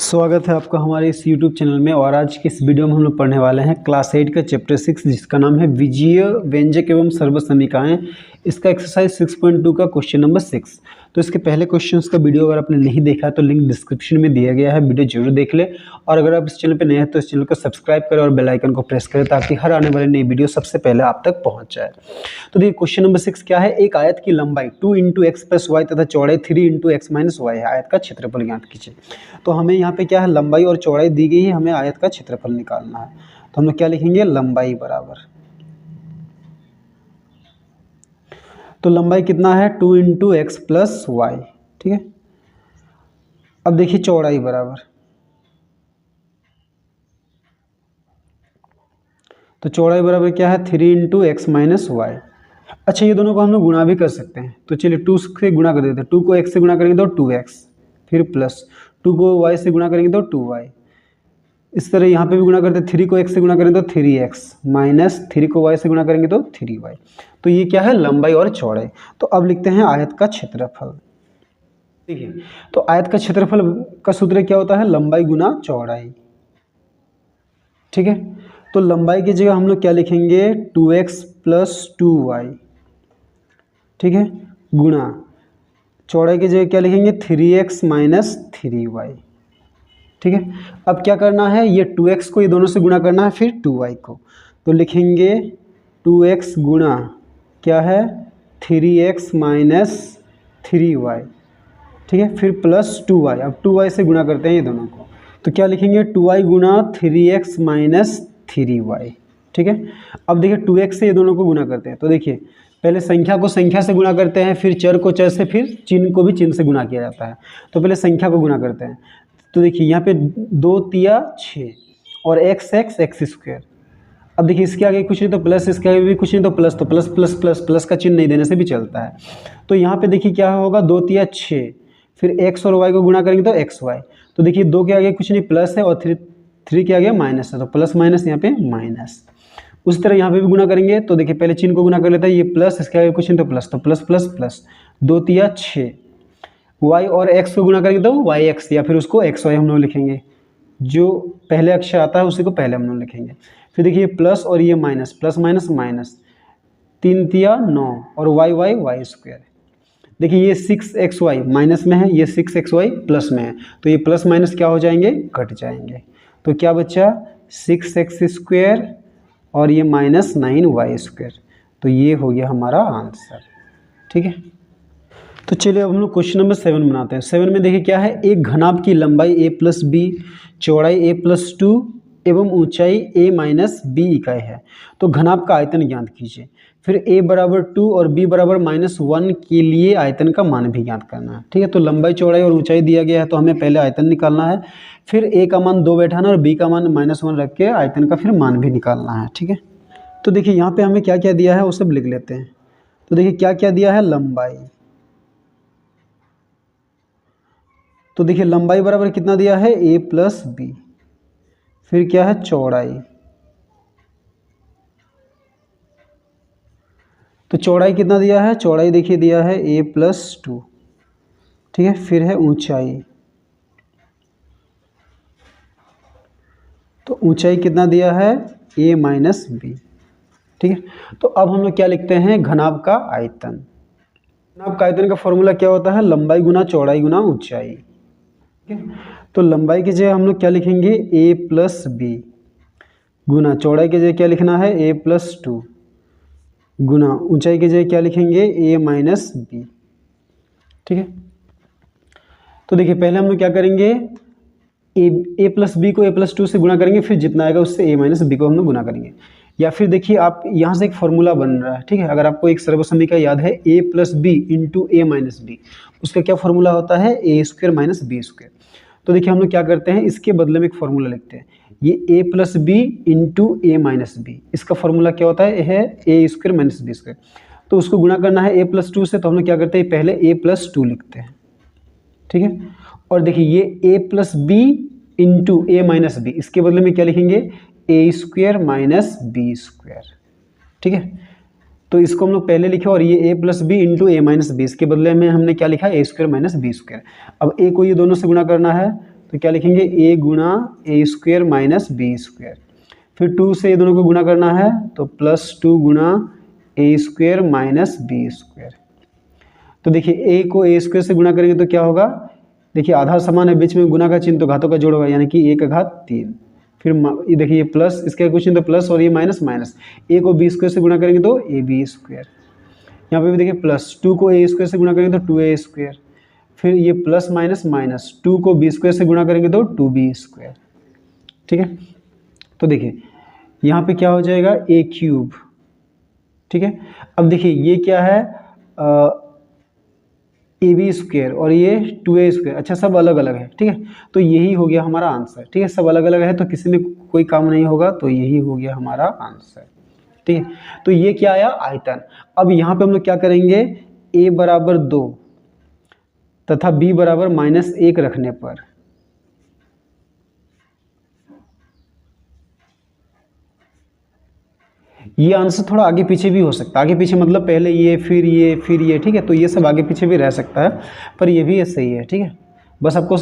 स्वागत है आपका हमारे इस YouTube चैनल में। और आज की इस वीडियो में हम लोग पढ़ने वाले हैं क्लास 8 का चैप्टर 6 जिसका नाम है विजीय व्यंजक एवं सर्वसमीकाएं। इसका एक्सरसाइज 6.2 का क्वेश्चन नंबर 6। तो इसके पहले क्वेश्चंस का वीडियो अगर आपने नहीं देखा है तो लिंक डिस्क्रिप्शन में दिया गया है, वीडियो जरूर देख ले। और अगर आप इस चैनल पर नए हैं तो इस चैनल को सब्सक्राइब करें और बेल आइकन को प्रेस करें ताकि हर आने वाली नई वीडियो सबसे पहले आप तक पहुँच जाए। तो देखिए क्वेश्चन नंबर 6 क्या है। एक आयत की लंबाई 2 × x + y तथा चौड़ाई 3 × x - y है। आयत का क्षेत्रफल ज्ञात कीजिए। तो हमें यहाँ पे क्या है, लंबाई और चौड़ाई दी गई है, हमें आयत का क्षेत्रफल निकालना है। तो हम लोग क्या लिखेंगे, लंबाई बराबर, तो लंबाई कितना है 2 × x + y, ठीक है। अब देखिए चौड़ाई बराबर, तो चौड़ाई बराबर क्या है 3 × x - y। अच्छा, ये दोनों को हम लोग गुणा भी कर सकते हैं। तो चलिए 2 से गुणा कर देते हैं। 2 को x से गुणा करेंगे तो 2x, फिर प्लस 2 को y से गुणा करेंगे तो 2y। इस तरह यहाँ पे भी गुणा करते हैं। 3 को x से गुणा करेंगे तो 3x, माइनस 3 को y से गुणा करेंगे तो 3y। तो ये क्या है, लंबाई और चौड़ाई। तो अब लिखते हैं आयत का क्षेत्रफल। देखिए, तो आयत का क्षेत्रफल का सूत्र क्या होता है, लंबाई गुना चौड़ाई, ठीक है। तो लंबाई की जगह हम लोग क्या लिखेंगे 2x + 2y, ठीक है, गुणा चौड़ाई की जगह क्या लिखेंगे 3x - 3y, ठीक है। अब क्या करना है, ये 2x को ये दोनों से गुणा करना है, फिर 2y को। तो लिखेंगे 2x गुणा क्या है 3x - 3y, ठीक है, फिर प्लस 2y। अब 2y से गुणा करते हैं ये दोनों को, तो क्या लिखेंगे 2y गुणा 3x - 3y, ठीक है। अब देखिए 2x से ये दोनों को गुणा करते हैं। तो देखिए पहले संख्या को संख्या से गुणा करते हैं, फिर चर को चर से, फिर चिन्ह को भी चिन्ह से गुणा किया जाता है। तो पहले संख्या को गुणा करते हैं। तो देखिए यहाँ पे 2 तिया 6 और x²। अब देखिए इसके आगे कुछ नहीं तो प्लस, इसके आगे भी कुछ नहीं तो प्लस, तो प्लस प्लस प्लस प्लस का चिन्ह नहीं देने से भी चलता है। तो यहाँ पे देखिए क्या होगा 2 तिया 6, फिर x और y को गुणा करेंगे तो xy। तो देखिए 2 के आगे कुछ नहीं प्लस है और 3 के आगे माइनस है, तो प्लस माइनस यहाँ पे माइनस। उस तरह यहाँ पे भी गुणा करेंगे। तो देखिए पहले चिन्ह को गुणा कर लेता है, ये प्लस, इसके आगे कुछ नहीं तो प्लस, तो प्लस प्लस प्लस 2 तिया 6। y और x को गुणा करेंगे तो yx, या फिर उसको xy हम लोग लिखेंगे। जो पहले अक्षर आता है उसी को पहले हम लोग लिखेंगे। फिर देखिए प्लस और ये माइनस, प्लस माइनस माइनस, 3 तिया 9 और y²। देखिए ये 6xy माइनस में है, ये 6xy प्लस में है, तो ये प्लस माइनस क्या हो जाएंगे, कट जाएंगे। तो क्या बचा 6x² और ये -9y²। तो ये हो गया हमारा आंसर, ठीक है। तो चलिए अब हम लोग क्वेश्चन नंबर 7 बनाते हैं। 7 में देखिए क्या है, एक घनाभ की लंबाई a + b, चौड़ाई a + 2 एवं ऊंचाई a - b इकाई है। तो घनाभ का आयतन ज्ञात कीजिए। फिर a = 2 और b = -1 के लिए आयतन का मान भी ज्ञात करना है, ठीक है। तो लंबाई चौड़ाई और ऊंचाई दिया गया है, तो हमें पहले आयतन निकालना है, फिर a का मान 2 बैठाना और b का मान -1 रख के आयतन का फिर मान भी निकालना है, ठीक है। तो देखिए यहाँ पे हमें क्या क्या दिया है वो सब लिख लेते हैं। तो देखिए क्या क्या दिया है, लंबाई। तो देखिए लंबाई बराबर कितना दिया है a + b, फिर क्या है चौड़ाई। तो चौड़ाई कितना दिया है, चौड़ाई देखिए दिया है a + 2, ठीक है। फिर है ऊंचाई, तो ऊंचाई कितना दिया है a - b, ठीक है। तो अब हम लोग क्या लिखते हैं, घनाभ का आयतन। घनाभ का आयतन का फॉर्मूला क्या होता है, लंबाई गुना चौड़ाई गुना ऊंचाई, ठीक है। तो लंबाई की जगह हम लोग क्या लिखेंगे a + b, गुना चौड़ाई की जगह क्या लिखना है a + 2, गुना ऊंचाई की जगह क्या लिखेंगे a - b, ठीक है। तो देखिए पहले हम लोग क्या करेंगे, a + b को a + 2 से गुणा करेंगे, फिर जितना आएगा उससे a - b को हम लोग गुणा करेंगे। या फिर देखिए आप यहाँ से एक फॉर्मूला बन रहा है, ठीक है। अगर आपको एक सर्वसमीकरण याद है a + b × a - b, उसका क्या फॉर्मूला होता है a² - b²। तो देखिए हम लोग क्या करते हैं, इसके बदले में एक फॉर्मूला लिखते हैं, ये a + b × a - b, इसका फॉर्मूला क्या होता है a² - b²। तो उसको गुणा करना है a + 2 से, तो हम लोग क्या करते हैं पहले a + 2 लिखते हैं, ठीक है। और देखिए ये a + b × a - b, इसके बदले में क्या लिखेंगे a² - b², ठीक है। तो इसको हम लोग पहले लिखे और ये a + b × a - b, इसके बदले में हमने क्या लिखा a² - b²। अब a को ये दोनों से गुणा करना है, तो क्या लिखेंगे ए गुणा ए स्क्वायर माइनस बी स्क्वायर। फिर 2 से ये दोनों को गुणा करना है तो +2 गुणा ए स्क्वायर माइनस बी स्क्वायर। तो देखिए ए को ए स्क्वायर से गुणा करेंगे तो क्या होगा, देखिए आधा समान है, बीच में गुणा का चिन्ह तो घातों का जोड़ होगा, यानी कि ए का घात 3। फिर ये देखिए ये प्लस, इसके कुछ नहीं तो प्लस और ये माइनस माइनस, ए को बी स्क्वायर से गुणा करेंगे तो ए बी स्क्वायर। यहाँ पे भी देखिए +2 को ए स्क्वायर से गुणा करेंगे तो 2a स्क्वायर। फिर ये प्लस माइनस माइनस, 2 को बी स्क्वायर से गुणा करेंगे तो 2b स्क्वायर। ठीक है, तो देखिए यहाँ पे क्या हो जाएगा a क्यूब। ठीक है, अब देखिए ये क्या है ए बी स्क्वायर और ये 2a स्क्वायर। अच्छा, सब अलग अलग है। ठीक है, तो यही हो गया हमारा आंसर। ठीक है, सब अलग अलग है तो किसी में कोई काम नहीं होगा, तो यही हो गया हमारा आंसर। ठीक है, तो ये क्या आया आयतन। अब यहाँ पे हम लोग क्या करेंगे, a बराबर 2 तथा b बराबर -1 रखने पर ये आंसर थोड़ा आगे पीछे भी हो सकता है। आगे पीछे मतलब पहले ये फिर ये फिर ये। ठीक है, तो ये सब आगे पीछे भी रह सकता है, पर ये भी सही है। ठीक है, बस आपको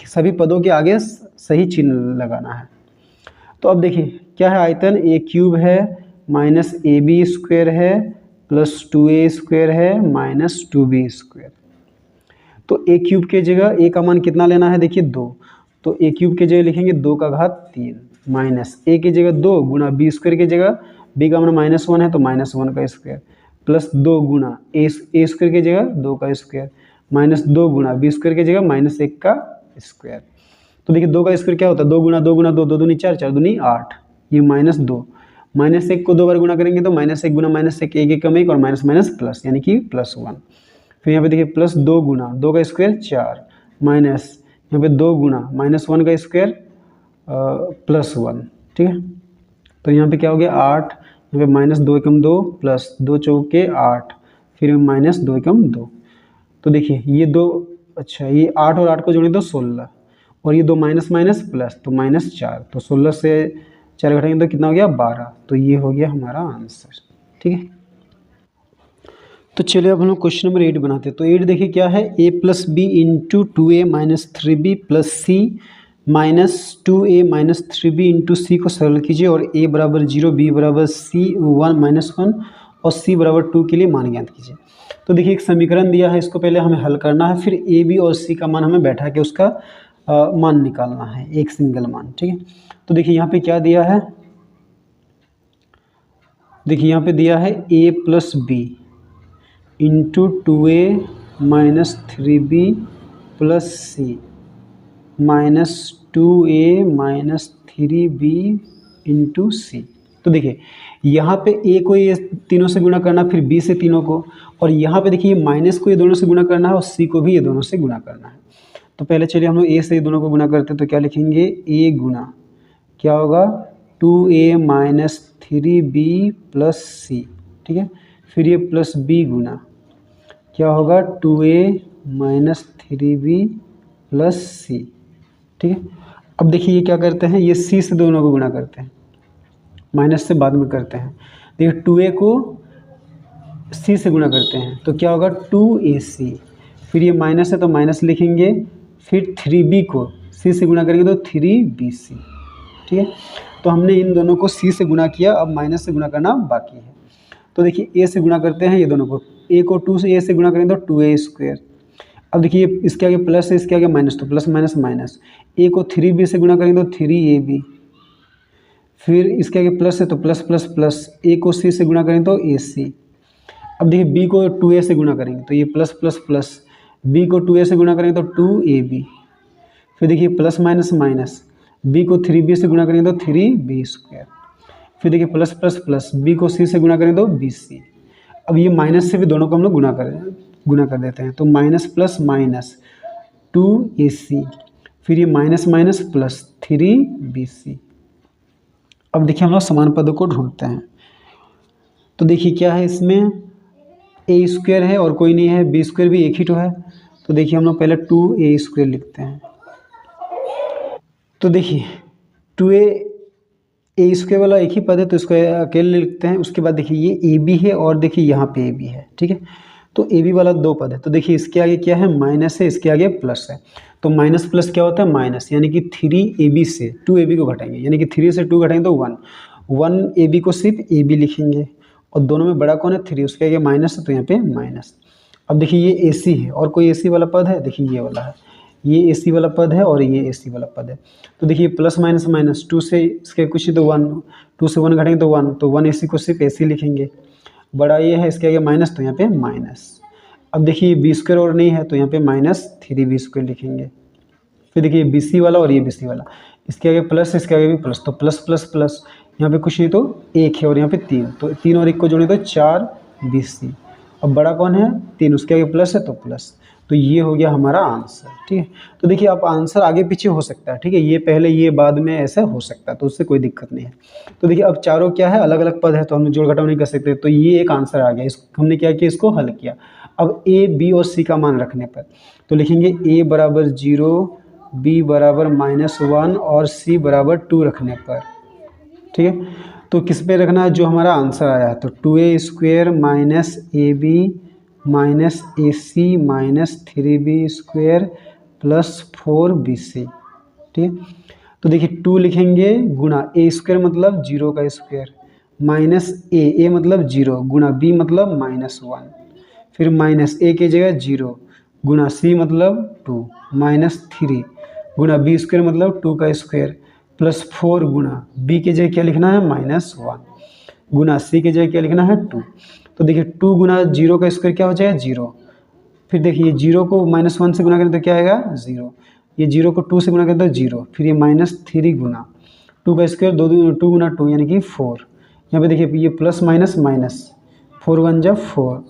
सभी पदों के आगे सही चिन्ह लगाना है। तो अब देखिए क्या है आयतन, a क्यूब है माइनस ab स्क्वायर है प्लस 2a स्क्वायर है माइनस 2b स्क्वायर। तो a क्यूब के जगह a का मान कितना लेना है, देखिए 2। तो a क्यूब के जगह लिखेंगे 2 का घात 3 माइनस a की जगह 2 गुणा b स्क्वायर की जगह b का मान -1 है तो -1 का स्क्वायर प्लस 2 गुणा a स्क्वायर की जगह 2 का स्क्वायर माइनस 2 गुणा b स्क्वायर की जगह -1 का स्क्वायर। तो देखिए 2 का स्क्वायर क्या होता है, 2 गुणा 2 गुणा 2, 2 दूनी 4, 4 दूनी 8, ये -2। -1 को 2 बार गुणा करेंगे तो -1 गुणा -1, 1 कम 1 और माइनस माइनस प्लस, यानी कि +1। फिर यहाँ पे देखिए प्लस 2 गुणा 2 का स्क्वायर 4 माइनस यहाँ पे 2 गुणा -1 का स्क्वायर +1। ठीक है, तो यहाँ पे क्या हो गया 8, यहाँ पे -2 एकम 2 प्लस 2 चौके 8, फिर -2 एकम 2। तो देखिए ये 2, अच्छा ये 8 और 8 को जोड़ें तो 16 और ये 2 माइनस माइनस प्लस तो -4, तो 16 से 4 घटाएंगे तो कितना हो गया 12। तो ये हो गया हमारा आंसर। ठीक है, तो चलिए अब हम लोग क्वेश्चन नंबर 8 बनाते हैं। तो 8 देखिए क्या है, a plus b into 2a minus 3b plus c minus 2a minus 3b into c को सरल कीजिए और a बराबर 0, b बराबर c 1 -1 और c बराबर 2 के लिए मान ज्ञात कीजिए। तो देखिए एक समीकरण दिया है, इसको पहले हमें हल करना है, फिर a b और c का मान हमें बैठा के उसका मान निकालना है, एक सिंगल मान। ठीक है, तो देखिए यहाँ पे क्या दिया है, देखिए यहाँ पे दिया है a plus b into 2a minus 3b plus c minus 2a minus 3b into c. तो देखिए यहाँ पे a को ये तीनों से गुणा करना, फिर b से तीनों को, और यहाँ पे देखिए माइनस को ये दोनों से गुणा करना है और c को भी ये दोनों से गुणा करना है। तो पहले चलिए हम लोग a से ये दोनों को गुणा करते हैं। तो क्या लिखेंगे, a गुणा क्या होगा 2a माइनस 3b प्लस सी। ठीक है, फिर ये प्लस b गुणा क्या होगा 2a माइनस 3b प्लस सी। ठीक है, अब देखिए ये क्या करते हैं, ये c से दोनों को गुणा करते हैं, माइनस से बाद में करते हैं। देखिए 2a को c से गुणा करते हैं तो क्या होगा 2ac, फिर ये माइनस है तो माइनस लिखेंगे, फिर 3b को c से गुणा करेंगे तो 3bc। ठीक है, तो हमने इन दोनों को c से गुणा किया, अब माइनस से गुणा करना बाकी है। तो देखिए a से गुणा करते हैं, ये दोनों को a को 2 से a से गुणा करेंगे तो 2a स्क्वायर। अब देखिए इसके आगे प्लस है, इसके आगे माइनस, तो प्लस माइनस माइनस। a को 3b से गुणा करेंगे तो 3ab, फिर इसके आगे प्लस है तो प्लस प्लस प्लस, a को c से गुणा करेंगे तो ac। अब देखिए b को 2a से गुणा करेंगे तो ये प्लस प्लस प्लस, b को 2a से गुणा करेंगे तो 2ab, फिर देखिए प्लस माइनस माइनस, b को 3b से गुणा करेंगे तो 3b स्क्वायर, फिर देखिए प्लस प्लस प्लस, b को c से गुणा करेंगे तो bc। अब ये माइनस से भी दोनों को हम लोग गुणा कर देते हैं, तो माइनस प्लस माइनस 2ac, फिर ये माइनस माइनस प्लस 3bc। अब देखिए हम लोग समान पदों को ढूंढते हैं। तो देखिए क्या है, इसमें a स्क्वायर है और कोई नहीं है, b स्क्वायर भी एक ही तो है। तो देखिए हम लोग पहले 2a स्क्वायर लिखते हैं। तो देखिए 2a स्क्वायर वाला एक ही पद है तो इसको अकेले लिखते हैं। उसके बाद देखिए ये ab है और देखिए यहाँ पे ab है। ठीक है, तो ए बी वाला 2 पद है, तो देखिए इसके आगे क्या है, माइनस है, इसके आगे प्लस है। तो माइनस प्लस क्या होता है, माइनस, यानी कि 3ab से 2ab को घटाएंगे, यानी कि 3 से 2 घटाएंगे तो 1ab को सिर्फ ab लिखेंगे, और दोनों में बड़ा कौन है, 3, उसके आगे माइनस है तो यहाँ पे माइनस। अब देखिए ये AC है, और कोई AC वाला पद है, देखिए ये वाला है, ये AC वाला पद है और ये AC वाला पद है। तो देखिए प्लस माइनस माइनस, 2 से इसके कुछ तो 1, 2 से 1 घटेंगे तो 1, तो 1 AC को सिर्फ AC लिखेंगे, बड़ा ये है, इसके आगे माइनस तो यहाँ पे माइनस। अब देखिए बी स्क्वायर और नहीं है तो यहाँ पे -3b² लिखेंगे। फिर देखिए BC वाला और ये BC वाला, इसके आगे प्लस, इसके आगे भी प्लस, तो प्लस प्लस प्लस, यहाँ पे कुछ नहीं तो 1 है और यहाँ पे 3, तो 3 और 1 को जोड़े तो 4BC। अब बड़ा कौन है, 3, उसके आगे प्लस है तो प्लस। तो ये हो गया हमारा आंसर, ठीक है। तो देखिए आप आंसर आगे पीछे हो सकता है, ठीक है, ये पहले ये बाद में ऐसा हो सकता है, तो उससे कोई दिक्कत नहीं है। तो देखिए अब चारों क्या है, अलग अलग पद है, तो हम जोड़ घटाव नहीं कर सकते, तो ये एक आंसर आ गया। हमने क्या किया, इसको हल किया। अब A, B और C का मान रखने पर तो लिखेंगे A बराबर 0, B बराबर -1 और C बराबर 2 रखने पर, ठीक है। तो किस पे रखना है, जो हमारा आंसर आया है, तो 2a² -ab -ac -3b² plus 4bc, ठीक है। तो देखिए 2 लिखेंगे गुणा a² मतलब 0 का स्क्वायर, माइनस a मतलब 0 गुणा b मतलब -1, फिर माइनस a की जगह 0 गुणा c मतलब 2 -3 गुणा b² मतलब 2 का स्क्वायर प्लस 4 गुणा b की जगह क्या लिखना है, -1 गुणा c की जगह क्या लिखना है, 2। तो देखिए 2 गुणा 0 का स्क्वायर क्या हो जाएगा, 0। फिर देखिए 0 को -1 से गुणा करें तो क्या आएगा, 0। ये 0 को 2 से गुणा करें तो 0, फिर ये -3 गुणा 2 का स्क्वायर 2 गुणा 2 यानी कि 4। यहाँ पे देखिए ये प्लस माइनस माइनस, 4 1 जा 4,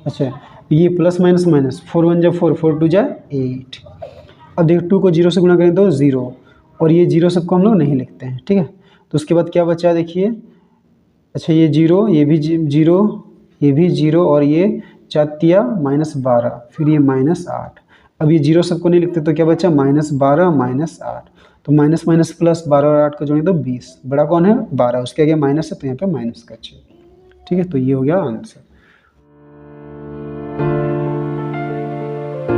अच्छा ये प्लस माइनस माइनस, 4 1 जा 4, 4 2 जा 8। अब देखिए 2 को 0 से गुणा करें तो 0, और ये 0 सबको हम लोग नहीं लिखते हैं, ठीक है। तो उसके बाद क्या बचा देखिए, अच्छा ये 0, ये भी 0, ये भी 0, और ये 4 -12, फिर ये -8। अब ये 0 सबको नहीं लिखते तो क्या बचा, -12 -8, तो माइनस माइनस प्लस 12 और 8 को जोड़ें तो 20, बड़ा कौन है, 12, उसके आगे माइनस है तो यहाँ पे माइनस का चिन्ह, ठीक है। तो ये हो गया आंसर।